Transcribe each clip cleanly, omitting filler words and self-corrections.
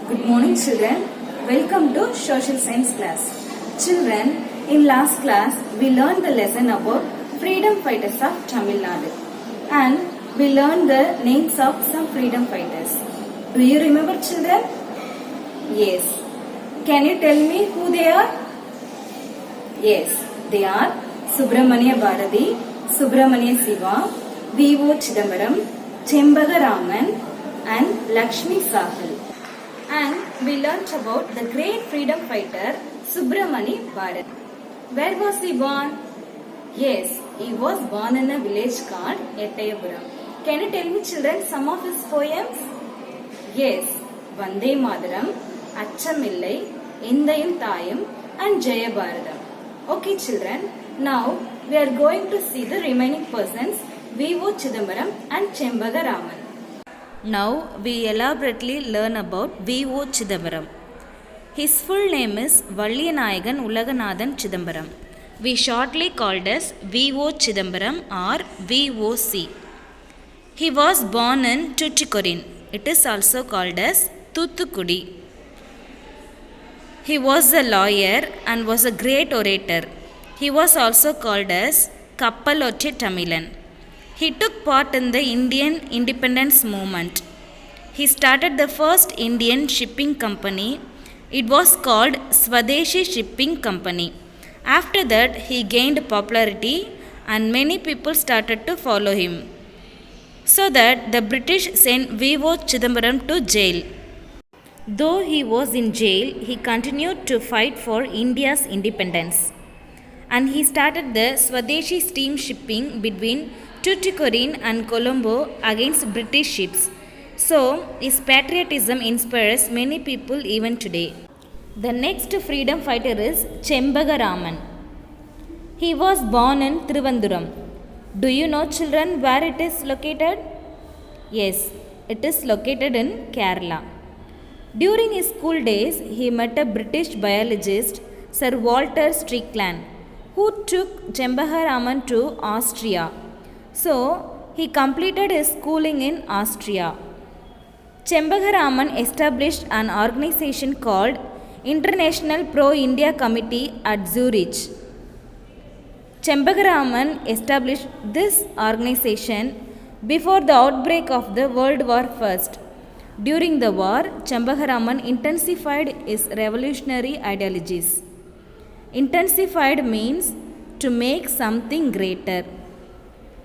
Good morning children. Welcome to social science class. Children, in last class we learned the lesson about freedom fighters of Tamil Nadu and we learned the names of some freedom fighters. Do you remember children? Yes. Can you tell me who they are? Yes, they are Subramania Bharati, Subramania Siva, V.O. Chidambaram, Chembaga Raman and Lakshmi Sahal. And we learnt about the great freedom fighter Subramani Bharati. Where was he born? Yes, he was born in a village called Ettayapuram. Can you tell me children some of his poems? Yes, Vande Madaram, Achamillai, Indayum Thayum and Jaya Bharatam. Okay children, now we are going to see the remaining persons V.O. Chidambaram and Chembaga Raman. Now we elaborately learn about V.O. Chidambaram. His full name is Valliyanayagan Ulaganathan Chidambaram. We shortly called as V.O. Chidambaram or V.O.C. He was born in Tuticorin. It is also called as Thuthukudi. He was a lawyer and was a great orator. He was also called as Kappalotte Tamilan. He took part in the Indian independence movement. He started the first Indian shipping company. It was called Swadeshi Shipping Company. After that, he gained popularity and many people started to follow him. So that the British sent V.O. Chidambaram to jail. Though he was in jail, he continued to fight for India's independence. And he started the Swadeshi steam shipping between Tuticorin and Colombo against British ships. So, his patriotism inspires many people even today. The next freedom fighter is Chembaga Raman. He was born in Trivandrum. Do you know children where it is located? Yes, it is located in Kerala. During his school days, he met a British biologist, Sir Walter Strickland, who took Chembaga Raman to Austria. So, he completed his schooling in Austria. Chembaga Raman established an organization called International Pro-India Committee at Zurich. Chembaga Raman established this organization before the outbreak of the World War I. During the war, Chembaga Raman intensified his revolutionary ideologies. Intensified means to make something greater.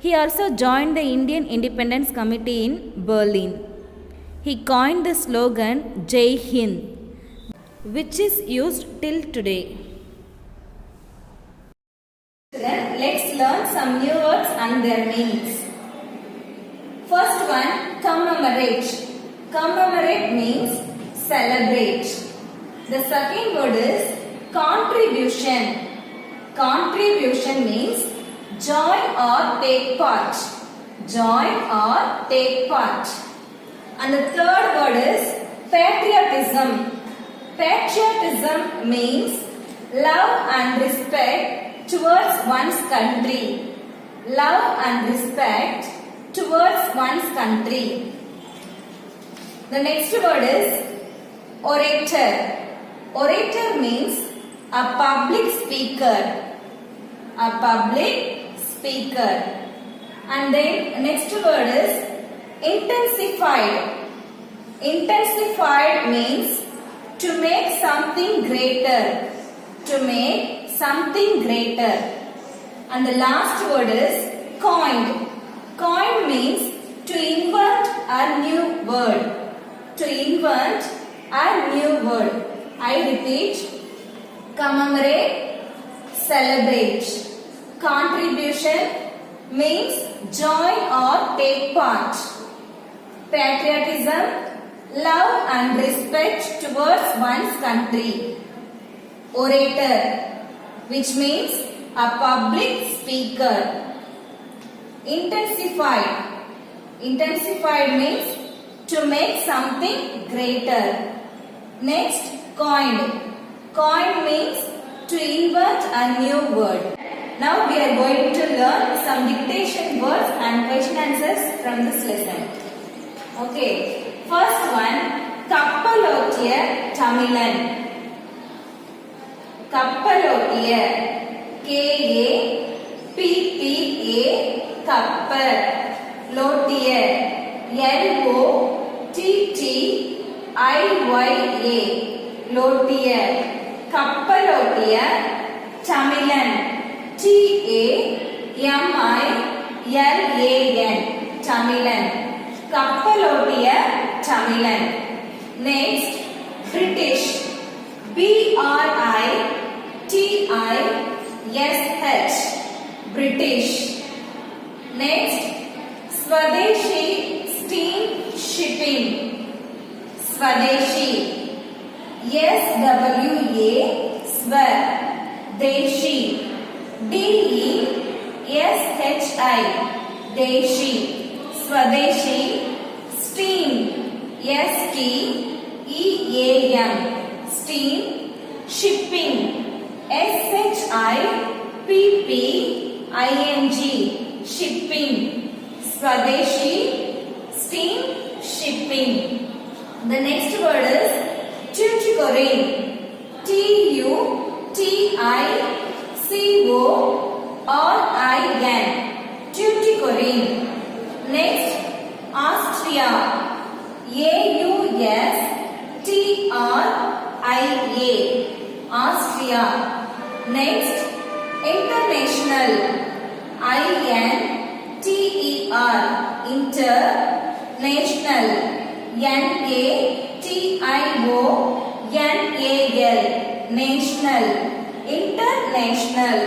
He also joined the Indian Independence Committee in Berlin. He coined the slogan Jai Hind, which is used till today. Then let's learn some new words and their meanings. First one, commemorate. Commemorate means celebrate. The second word is contribution. Contribution means join or take part. Join or take part. And the third word is patriotism. Patriotism means love and respect towards one's country. Love and respect towards one's country. The next word is orator. Orator means a public speaker. A public speaker. And then next word is intensified. Intensified means to make something greater. To make something greater. And the last word is coined. Coined means to invent a new word. To invent a new word. I repeat. Commemorate, celebrate. Contribution means join or take part. Patriotism, love and respect towards one's country. Orator, which means a public speaker. Intensified. Intensified means to make something greater. Next, coined. Coined means to invent a new word. Now we are going to learn some dictation words and question answers from this lesson. Okay. First one, Kappalotte கப்பலோட்டிய தமிழன். கப்பலோட்டிய KAPPA கப்பல். லோட்டிய LOTTIYA லோட்டிய. கப்பலோட்டிய தமிழன் TAMILAN தமிழன். கப்பலோட்டிய தமிழன். Next British BRITISH British. Next Swadeshi steam shipping Swadeshi. SWA Swadeshi. DESHI deshi. Swadeshi. Steam STEAM steam. Shipping SHIPPING shipping. Swadeshi steam shipping. The next word is Tuticorin. TUTICORIN. Tuticorin. Next Austria. AUSTRIA Austria. Next international. INTER international. NATIONAL national. International.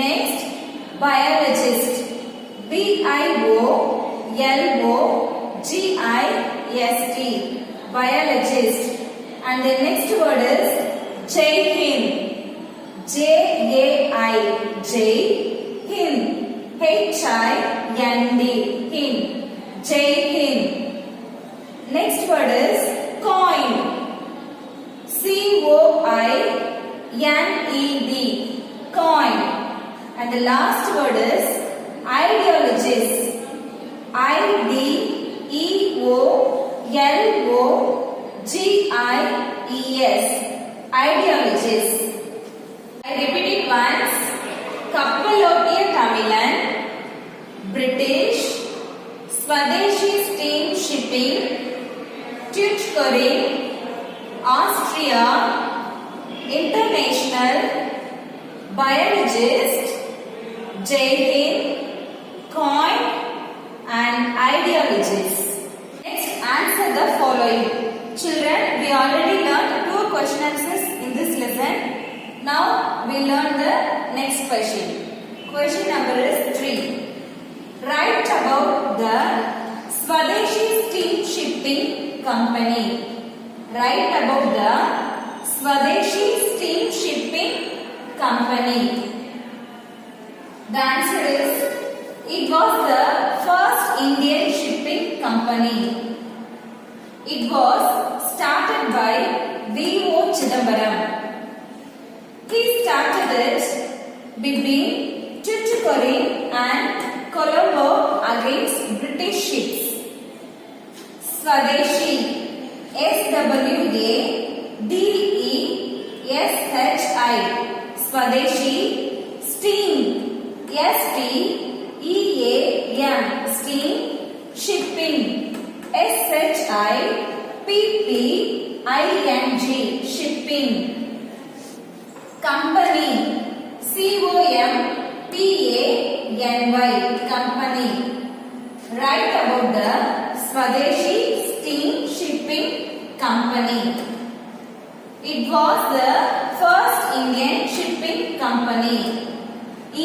Next biologist. BIOLOGIST biologist. And the next word is Jai Hind. JAI Jai Hind. HIND Hind. Jai Hind. Next word is coin. COINED coin. And the last word is ideologist. IDEOLOGIES ideologist. I repeat it once. கப்பலோட்டிய தமிழன், British, Swadeshi steam shipping, Tuticorin, Austria, international, biologist, Jai Hind, coin and ideologist. Next, answer the following. Children, we already learned 2 question answers in this lesson. Now we learn the next question. Question number is 3. Write about the Swadeshi Steam Shipping Company. Write about the Swadeshi Steam Shipping Company. The answer is, it was the first Indian shipping company. It was started by V.O. Chidambaram. He started it between Tuticorin and Colombo against British ships. Swadeshi, SWADESHI, Swadeshi. Steam, STEAM, steam. Shipping, SHIPPING, shipping. Company, COMPANY, company. Write about the Swadeshi Steam Shipping Company. It was the first Indian shipping company.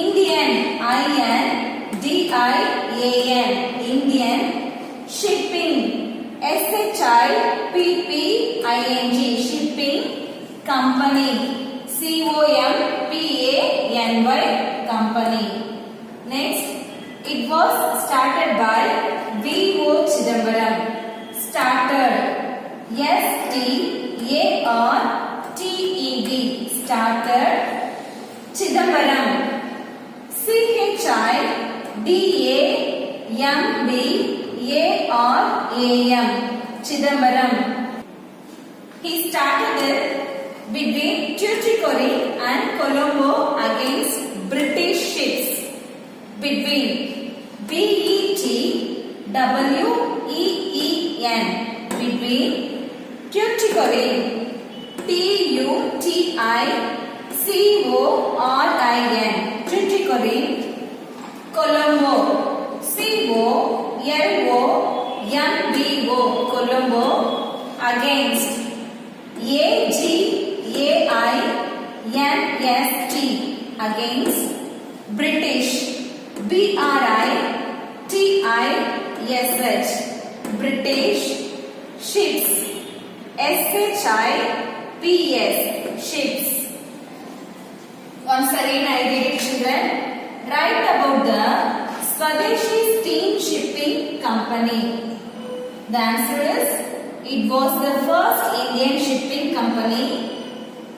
Indian, INDIAN, Indian. Shipping, SHIPPING, shipping. Company, COMPANY, company. Next, it was started by V.O. Chidambaram. Started, STARTED, started. Chidambaram, CHIDAMBARAM, Chidambaram. He started it between Tuticorin and Colombo against British ships. Between BETWEEN. Between Tuticorin. TUTICORIN. Tuticorin. Colombo. COLONBO. Colombo. Against AGAINST. Against British. BRITISH. British ships. SHIPS. Ships. Once again I read it, children. Write about the Swadeshi Steam Shipping Company. The answer is, it was the first Indian shipping company.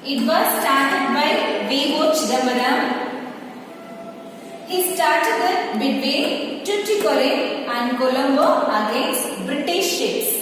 It was started by V.O. Chidambaram. He started it between Tuticorin and Colombo against British ships.